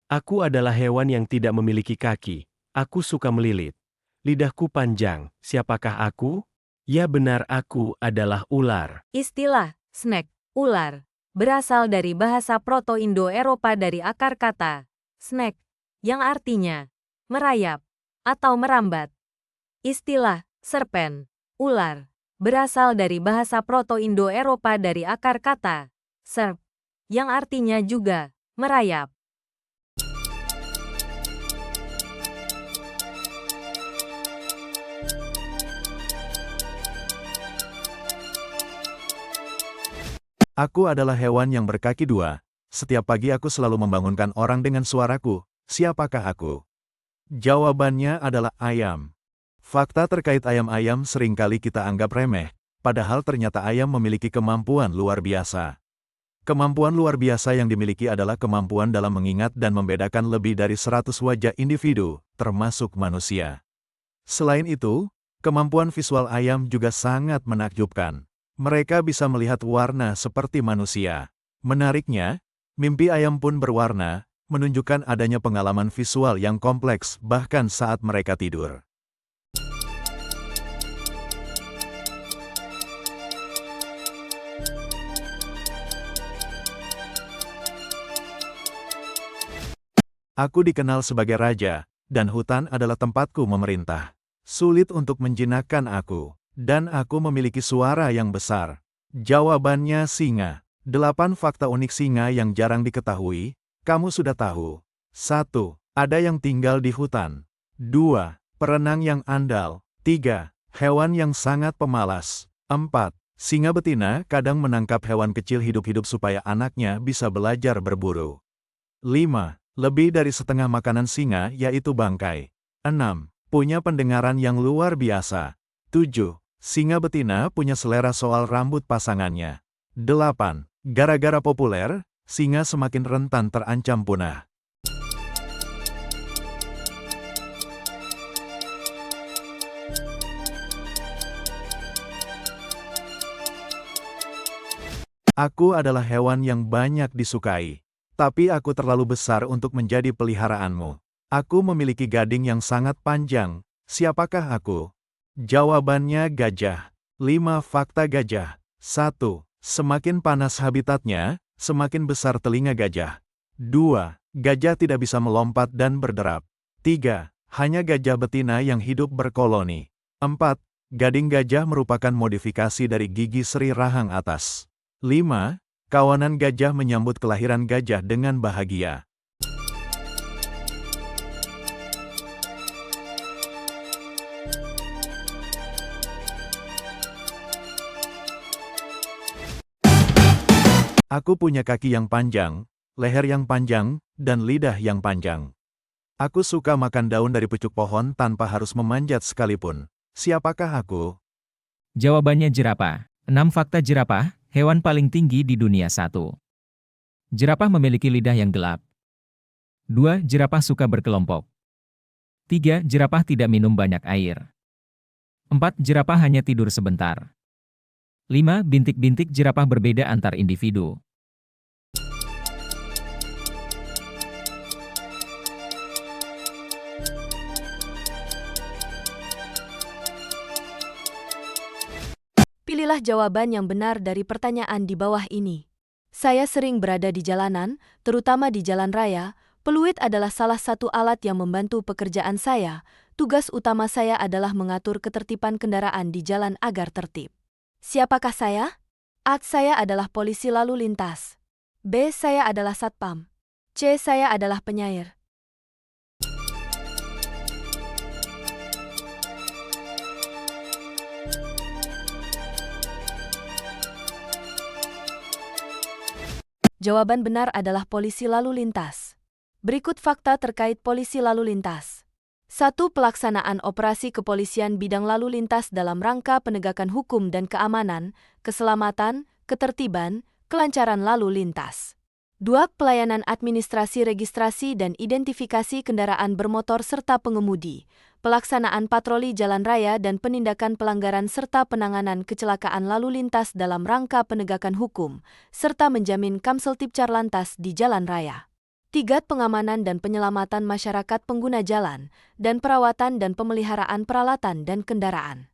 Aku adalah hewan yang tidak memiliki kaki. Aku suka melilit. Lidahku panjang. Siapakah aku? Ya benar, aku adalah ular. Istilah snack, ular, berasal dari bahasa Proto-Indo-Eropa dari akar kata snack, yang artinya merayap atau merambat. Istilah serpen, ular, berasal dari bahasa Proto-Indo-Eropa dari akar kata serp, yang artinya juga merayap. Aku adalah hewan yang berkaki dua. Setiap pagi aku selalu membangunkan orang dengan suaraku. Siapakah aku? Jawabannya adalah ayam. Fakta terkait ayam-ayam seringkali kita anggap remeh, padahal ternyata ayam memiliki kemampuan luar biasa. Kemampuan luar biasa yang dimiliki adalah kemampuan dalam mengingat dan membedakan lebih dari 100 wajah individu, termasuk manusia. Selain itu, kemampuan visual ayam juga sangat menakjubkan. Mereka bisa melihat warna seperti manusia. Menariknya, mimpi ayam pun berwarna, menunjukkan adanya pengalaman visual yang kompleks bahkan saat mereka tidur. Aku dikenal sebagai raja, dan hutan adalah tempatku memerintah. Sulit untuk menjinakkan aku. Dan aku memiliki suara yang besar. Jawabannya singa. 8 fakta unik singa yang jarang diketahui, kamu sudah tahu. 1. Ada yang tinggal di hutan. 2. Perenang yang andal. 3. Hewan yang sangat pemalas. 4. Singa betina kadang menangkap hewan kecil hidup-hidup supaya anaknya bisa belajar berburu. 5. Lebih dari setengah makanan singa yaitu bangkai. 6. Punya pendengaran yang luar biasa. 7. Singa betina punya selera soal rambut pasangannya. 8. Gara-gara populer, singa semakin rentan terancam punah. Aku adalah hewan yang banyak disukai. Tapi aku terlalu besar untuk menjadi peliharaanmu. Aku memiliki gading yang sangat panjang. Siapakah aku? Jawabannya gajah. 5 fakta gajah. 1. Semakin panas habitatnya, semakin besar telinga gajah. 2. Gajah tidak bisa melompat dan berderap. 3. Hanya gajah betina yang hidup berkoloni. 4. Gading gajah merupakan modifikasi dari gigi seri rahang atas. 5. Kawanan gajah menyambut kelahiran gajah dengan bahagia. Aku punya kaki yang panjang, leher yang panjang, dan lidah yang panjang. Aku suka makan daun dari pucuk pohon tanpa harus memanjat sekalipun. Siapakah aku? Jawabannya jerapah. 6 fakta jerapah, hewan paling tinggi di dunia. 1. Jerapah memiliki lidah yang gelap. 2. Jerapah suka berkelompok. 3. Jerapah tidak minum banyak air. 4. Jerapah hanya tidur sebentar. 5. Bintik-bintik jerapah berbeda antar individu. Pilihlah jawaban yang benar dari pertanyaan di bawah ini. Saya sering berada di jalanan, terutama di jalan raya. Peluit adalah salah satu alat yang membantu pekerjaan saya. Tugas utama saya adalah mengatur ketertiban kendaraan di jalan agar tertib. Siapakah saya? A. Saya adalah polisi lalu lintas. B. Saya adalah satpam. C. Saya adalah penyair. Jawaban benar adalah polisi lalu lintas. Berikut fakta terkait polisi lalu lintas. 1. Pelaksanaan operasi kepolisian bidang lalu lintas dalam rangka penegakan hukum dan keamanan, keselamatan, ketertiban, kelancaran lalu lintas. 2. Pelayanan administrasi registrasi dan identifikasi kendaraan bermotor serta pengemudi, pelaksanaan patroli jalan raya dan penindakan pelanggaran serta penanganan kecelakaan lalu lintas dalam rangka penegakan hukum, serta menjamin Kamseltib Carlantas di jalan raya. 3. Pengamanan dan penyelamatan masyarakat pengguna jalan, dan perawatan dan pemeliharaan peralatan dan kendaraan.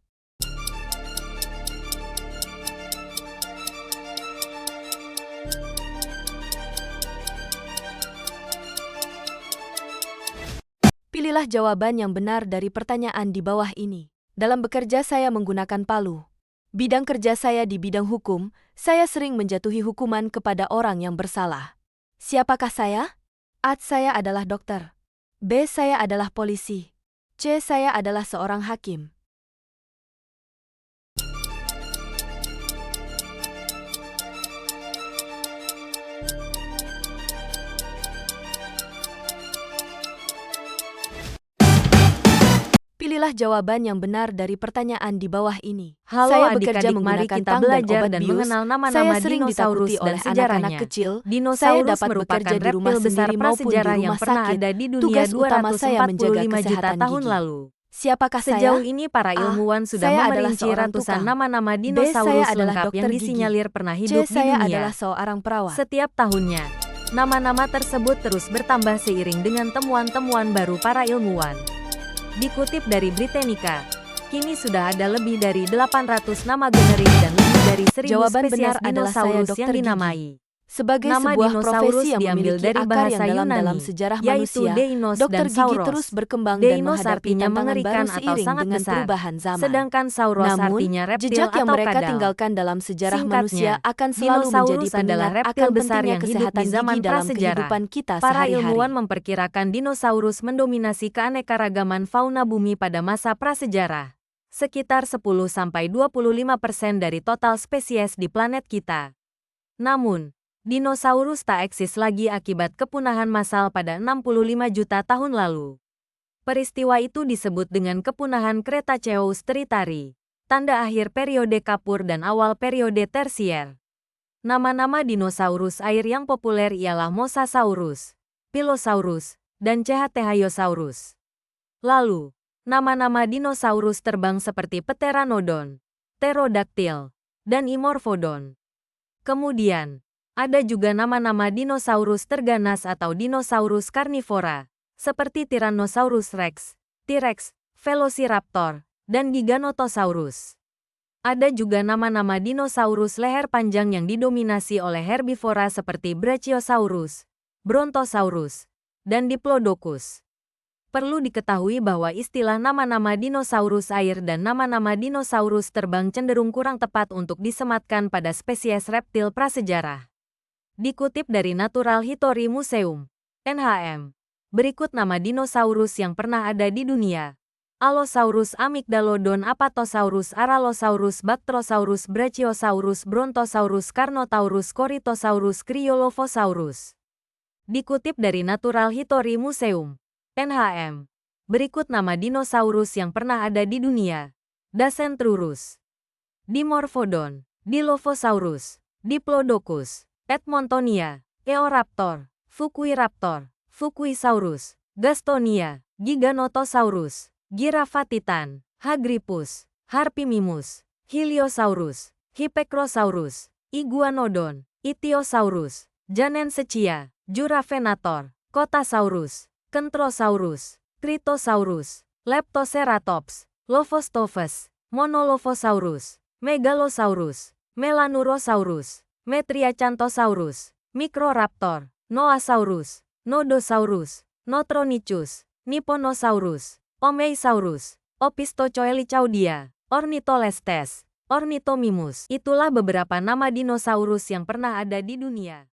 Pilihlah jawaban yang benar dari pertanyaan di bawah ini. Dalam bekerja saya menggunakan palu. Bidang kerja saya di bidang hukum, saya sering menjatuhi hukuman kepada orang yang bersalah. Siapakah saya? A. Saya adalah dokter. B. Saya adalah polisi. C. Saya adalah seorang hakim. Pilihlah jawaban yang benar dari pertanyaan di bawah ini. Halo Saya adik-adik, bekerja mari menggunakan kita tang dan belajar obat dan bius. mengenal Saya nama-nama sering dinosaurus ditakuti dan oleh anak-anak sejarahnya. kecil. Saya Dinosaurus dapat merupakan bekerja di rumah reptil besar sendiri maupun di prasejarah yang rumah pernah sakit. ada di dunia Tugas utama saya menjaga 245 juta kesehatan tahun gigi. lalu. Siapakah saya? Sejauh ini para A. ilmuwan sudah Saya adalah memerinci seorang ratusan tukang. nama-nama B. dinosaurus Saya adalah lengkap yang dokter gigi. disinyalir pernah C. hidup di Saya dunia. adalah seorang perawat. Setiap tahunnya, nama-nama tersebut terus bertambah seiring dengan temuan-temuan baru para ilmuwan. Dikutip dari Britannica, kini sudah ada lebih dari 800 nama generik dan lebih dari 1.000 Jawaban spesies benar adalah saya dinosaurus dokter yang gigi. dinamai. Sebagai Nama sebuah dinosaurus profesi yang diambil memiliki dari akar bahasa yang dalam Yunani, sejarah yaitu manusia, Deinos dokter dan gigi Sauros. terus berkembang dan Deinos menghadapi artinya tantangan mengerikan baru atau seiring sangat dengan besar, perubahan zaman. sedangkan Sauros Namun, artinya reptil jejak yang atau mereka kadal. tinggalkan dalam sejarah Singkatnya, manusia akan selalu menjadi dinosaurus adalah pengingat reptil akan besar pentingnya yang hidup kesehatan di zaman gigi dalam prasejarah. kehidupan kita Para sehari-hari. ilmuwan memperkirakan dinosaurus mendominasi keanekaragaman fauna bumi pada masa prasejarah. Sekitar 10–25% dari total spesies di planet kita. Namun, dinosaurus tak eksis lagi akibat kepunahan massal pada 65 juta tahun lalu. Peristiwa itu disebut dengan kepunahan Cretaceous Tritari, tanda akhir periode Kapur dan awal periode Tersier. Nama-nama dinosaurus air yang populer ialah Mosasaurus, Pilosaurus, dan Cehatehayosaurus. Lalu, nama-nama dinosaurus terbang seperti Pteranodon, Pterodactyl, dan Imorphodon. Kemudian, ada juga nama-nama dinosaurus terganas atau dinosaurus karnivora, seperti Tyrannosaurus rex, T-Rex, Velociraptor, dan Giganotosaurus. Ada juga nama-nama dinosaurus leher panjang yang didominasi oleh herbivora seperti Brachiosaurus, Brontosaurus, dan Diplodocus. Perlu diketahui bahwa istilah nama-nama dinosaurus air dan nama-nama dinosaurus terbang cenderung kurang tepat untuk disematkan pada spesies reptil prasejarah. Dikutip dari Natural History Museum, NHM, berikut nama dinosaurus yang pernah ada di dunia. Allosaurus, Amygdalodon, Apatosaurus, Aralosaurus, Bactrosaurus, Brachiosaurus, Brontosaurus, Carnotaurus, Corythosaurus, Cryolophosaurus. Dikutip dari Natural History Museum, NHM, berikut nama dinosaurus yang pernah ada di dunia. Dacentrurus, Dimorphodon, Dilophosaurus, Diplodocus, Edmontonia, Eoraptor, Fukuiraptor, Fukuisaurus, Gastonia, Giganotosaurus, Girafa titan, Hagrippus, Harpimimus, Hiliosaurus, Hippecrosaurus, Iguanodon, Ichthyosaurus, Janensechia, Juravenator, Kotasaurus, Kentrosaurus, Kritosaurus, Leptoceratops, Lophostophes, Monolophosaurus, Megalosaurus, Melanurosaurus, Metriacanthosaurus, Microraptor, Noasaurus, Nodosaurus, Notronychus, Nipponosaurus, Omeisaurus, Opisthocoelicaudia, Ornitholestes, Ornithomimus. Itulah beberapa nama dinosaurus yang pernah ada di dunia.